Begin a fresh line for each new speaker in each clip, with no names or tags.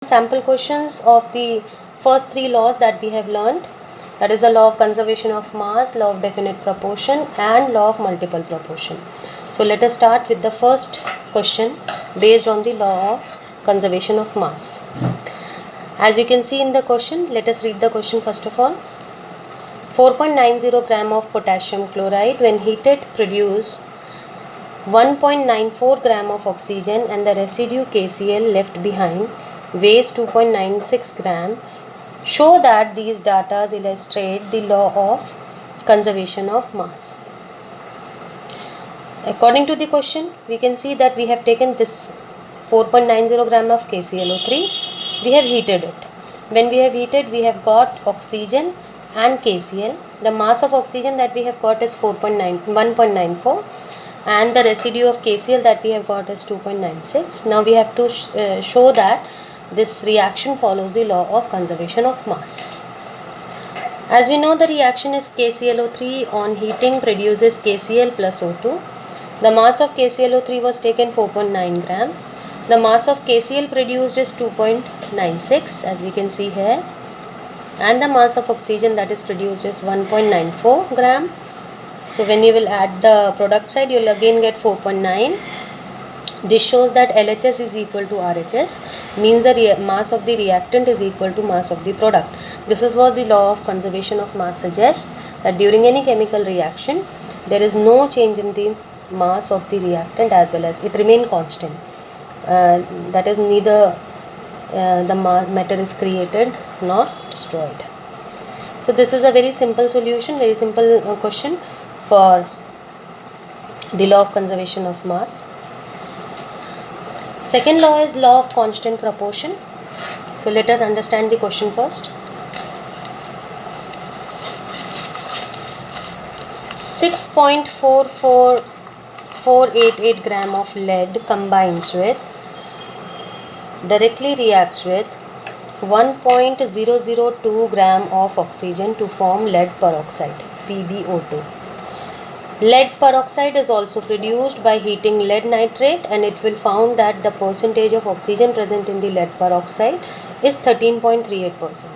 Sample questions of the first three laws that we have learned, that is the law of conservation of mass, law of definite proportion and law of multiple proportion. So let us start with the first question based on the law of conservation of mass. As you can see in the question, let us read the question first of all. 4.90 gram of potassium chloride when heated produce 1.94 gram of oxygen and the residue KCl left behind weighs 2.96 gram. Show that these data illustrate the law of conservation of mass. According to the question, we can see that we have taken this 4.90 gram of KClO3, we have heated it. When we have heated, we have got oxygen and KCl. The mass of oxygen that we have got is 1.94 and the residue of KCl that we have got is 2.96. Now we have to show that this reaction follows the law of conservation of mass. As we know, the reaction is KClO3 on heating produces KCl plus O2. The mass of KClO3 was taken 4.9 gram. The mass of KCl produced is 2.96 as we can see here, and the mass of oxygen that is produced is 1.94 gram. So when you will add the product side, you will again get 4.9. This shows that LHS is equal to RHS, means the mass of the reactant is equal to mass of the product. This is what the law of conservation of mass suggests, that during any chemical reaction there is no change in the mass of the reactant as well as it remain constant. That is, neither the matter is created nor destroyed. So this is a very simple solution, very simple question for the law of conservation of mass. Second law is law of constant proportion. So let us understand the question first. 6.44488 gram of lead combines with, directly reacts with 1.002 gram of oxygen to form lead peroxide, PbO2. Lead peroxide is also produced by heating lead nitrate, and it will found that the percentage of oxygen present in the lead peroxide is 13.38%.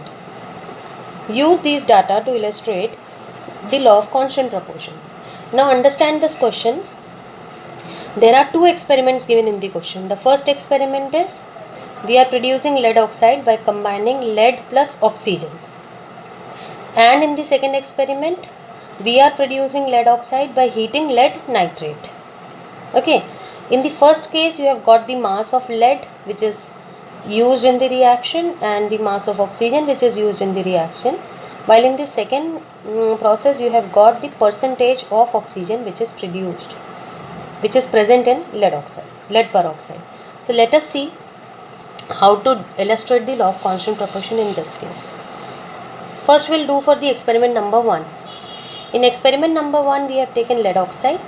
Use these data to illustrate the law of constant proportion. Now understand this question. There are two experiments given in the question. The first experiment is we are producing lead oxide by combining lead plus oxygen, and in the second experiment we are producing lead oxide by heating lead nitrate. Okay, in the first case you have got the mass of lead which is used in the reaction and the mass of oxygen which is used in the reaction, while in the second process you have got the percentage of oxygen which is produced, which is present in lead peroxide. So let us see how to illustrate the law of constant proportion in this case. First we will do for the experiment number 1. In experiment number 1 we have taken lead oxide,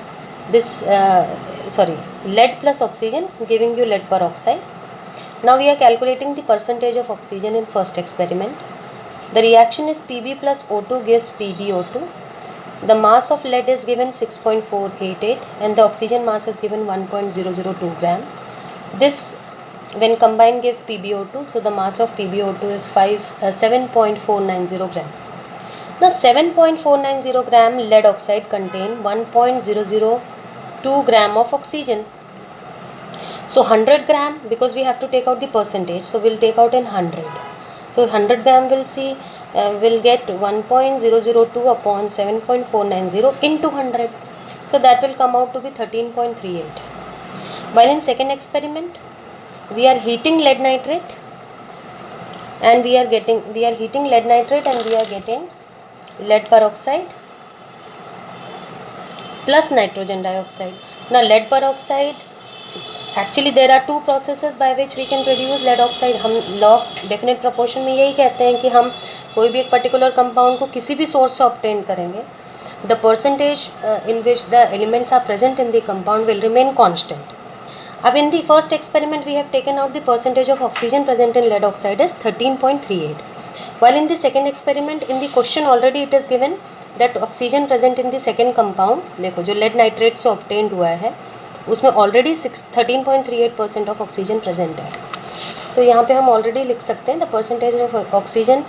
lead plus oxygen giving you lead peroxide. Now we are calculating the percentage of oxygen in first experiment. The reaction is Pb plus O2 gives PbO2. The mass of lead is given 6.488 and the oxygen mass is given 1.002 gram. This when combined give PbO2, so the mass of PbO2 is 7.490 gram. Now 7.490 gram lead oxide contain 1.002 gram of oxygen. So 100 gram, because we have to take out the percentage, so we will take out in 100. So 100 gram will get 1.002 upon 7.490 into 100. So that will come out to be 13.38. While in second experiment we are heating lead nitrate and we are getting lead peroxide plus nitrogen dioxide. Now lead peroxide, actually there are two processes by which we can produce lead oxide. हम law of definite proportion में यही कहते हैं कि हम कोई भी एक particular compound को किसी भी source से obtain करेंगे, the percentage in which the elements are present in the compound will remain constant. अब in the first experiment we have taken out the percentage of oxygen present in lead oxide is 13.38. While in the second experiment, in the question already it is given that oxygen present in the second compound, देखो जो lead nitrate से obtained हुआ है उसमें already 13.38% of oxygen present है. तो यहाँ पे हम ऑलरेडी लिख सकते हैं the percentage of oxygen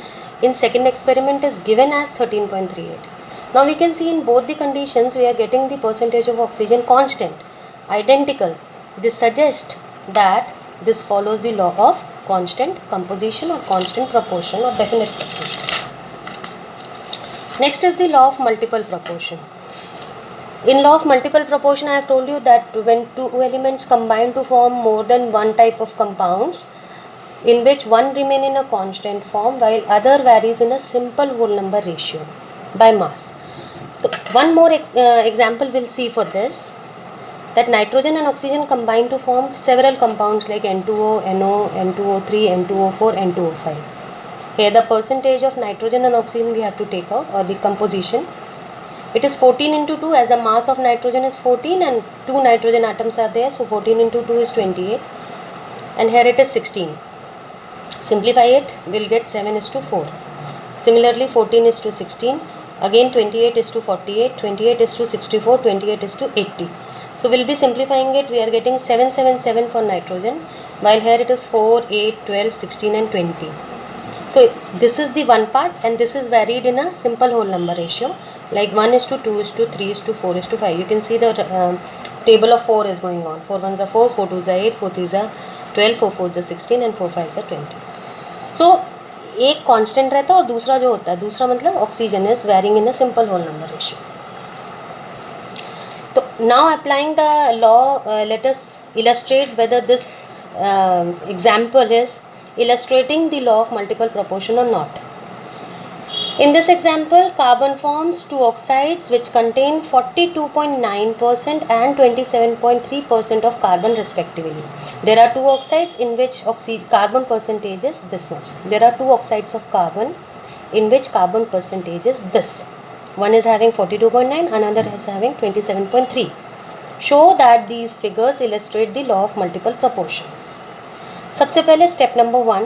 in second experiment is given as 13.38. Now we can see in both the conditions we are getting the percentage of oxygen constant, identical. This suggests that this follows the law of constant composition or constant proportion or definite proportion. Next is the law of multiple proportion. In law of multiple proportion, I have told you that when two elements combine to form more than one type of compounds, in which one remain in a constant form while other varies in a simple whole number ratio by mass. So one more example we'll see for this, that nitrogen and oxygen combine to form several compounds like N2O, NO, N2O3, N2O4, N2O5. Here the percentage of nitrogen and oxygen we have to take out, or the composition. It is 14 into 2, as the mass of nitrogen is 14 and 2 nitrogen atoms are there, so 14 into 2 is 28, and here it is 16. Simplify it, we'll get 7 is to 4. Similarly 14 is to 16, again 28 is to 48, 28 is to 64, 28 is to 80. So we'll be simplifying it, we are getting 7, 7, 7 for nitrogen, while here it is 4, 8, 12, 16 and 20. So this is the one part, and this is varied in a simple whole number ratio, like 1 is to 2 is to 3 is to 4 is to 5. You can see the table of 4 is going on. 4 1s are 4, 4 2s are 8, 4 3s are 12, 4 4s are 16 and 4 5s are 20. तो एक constant रहता है और दूसरा जो होता है, दूसरा मतलब oxygen is varying in a simple whole number ratio. तो now applying the law, let us illustrate whether this example is illustrating the law of multiple proportion or not. In this example, carbon forms two oxides which contain 42.9% and 27.3% of carbon respectively. There are two oxides in which carbon percentage is this much. There are two oxides of carbon in which carbon percentage is this. One is having 42.9, another is having 27.3. Show that these figures illustrate the law of multiple proportion. सबसे पहले step number 1,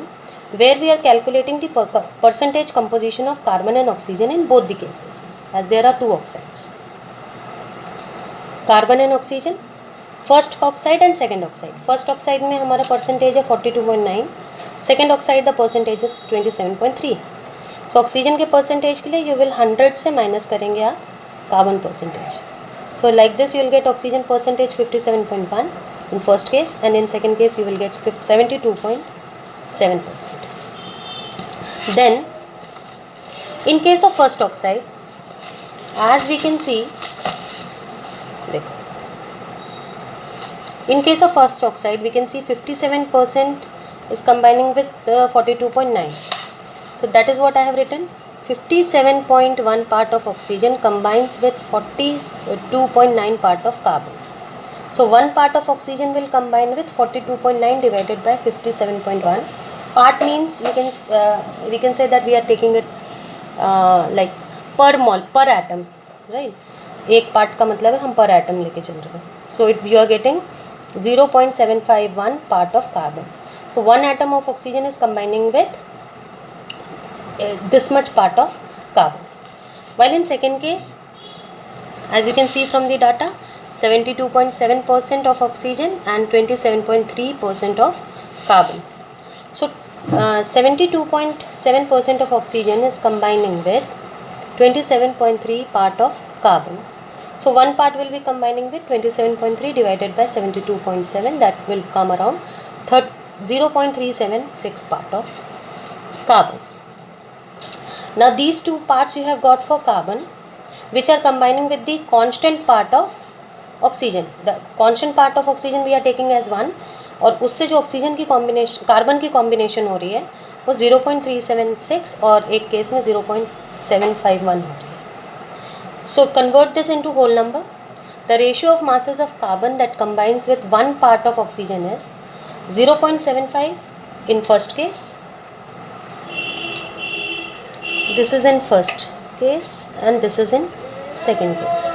where we are calculating the percentage composition of carbon and oxygen in both the cases, as there are two oxides, carbon and oxygen, first oxide and second oxide. First oxide में हमारा percentage है 42.9, second oxide the percentage is 27.3. So oxygen के percentage के लिए you will 100 से minus करेंगे आप carbon percentage. So like this you will get oxygen percentage 57.1 in first case, and in second case you will get 72.7%. Then in case of first oxide, as we can see, in case of first oxide we can see 57% is combining with the 42.9. So that is what I have written. 57.1 part of oxygen combines with 42.9 part of carbon. So one part of oxygen will combine with 42.9 divided by 57.1. Part means we can say that we are taking it like per mole, per atom, right? एक part का मतलब है हम per atom लेके चल रहे हैं. So you are getting 0.751 part of carbon. So one atom of oxygen is combining with this much part of carbon. While in second case, as you can see from the data, 72.7% of oxygen and 27.3% of carbon. So 72.7% of oxygen is combining with 27.3 part of carbon. So one part will be combining with 27.3 divided by 72.7, that will come around 0.376 part of carbon. Now these two parts you have got for carbon, which are combining with the constant part of oxygen. The constant part of oxygen we are taking as 1, और उससे जो oxygen की combination, carbon की combination हो रही है वो 0.376 और एक केस में 0.751 हो रही है. So convert this into whole number. The ratio of masses of carbon that combines with one part of oxygen is 0.75 in first case. This is in first case and this is in second case.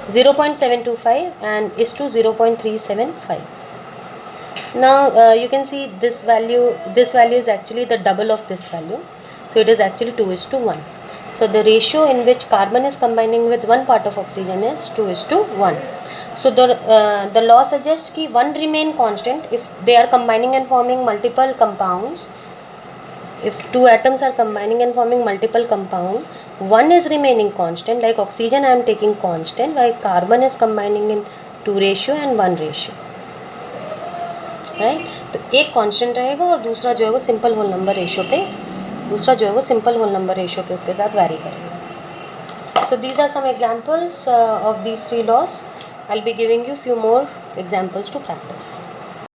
0.725 and is to 0.375. Now you can see this value is actually the double of this value. So it is actually 2:1. So the ratio in which carbon is combining with one part of oxygen is 2:1. So the law suggests कि one remain constant if they are combining and forming multiple compounds. If two atoms are combining and forming multiple compound, one is remaining constant, like oxygen I am taking constant, while carbon is combining in 2 ratio and 1 ratio, right? तो एक constant रहेगा और दूसरा जो है वो simple whole number ratio पे, दूसरा जो है वो सिंपल होल नंबर रेशियो पे उसके साथ वैरी करेगा. So these are some examples of these three laws. I'll be giving you few more examples to practice.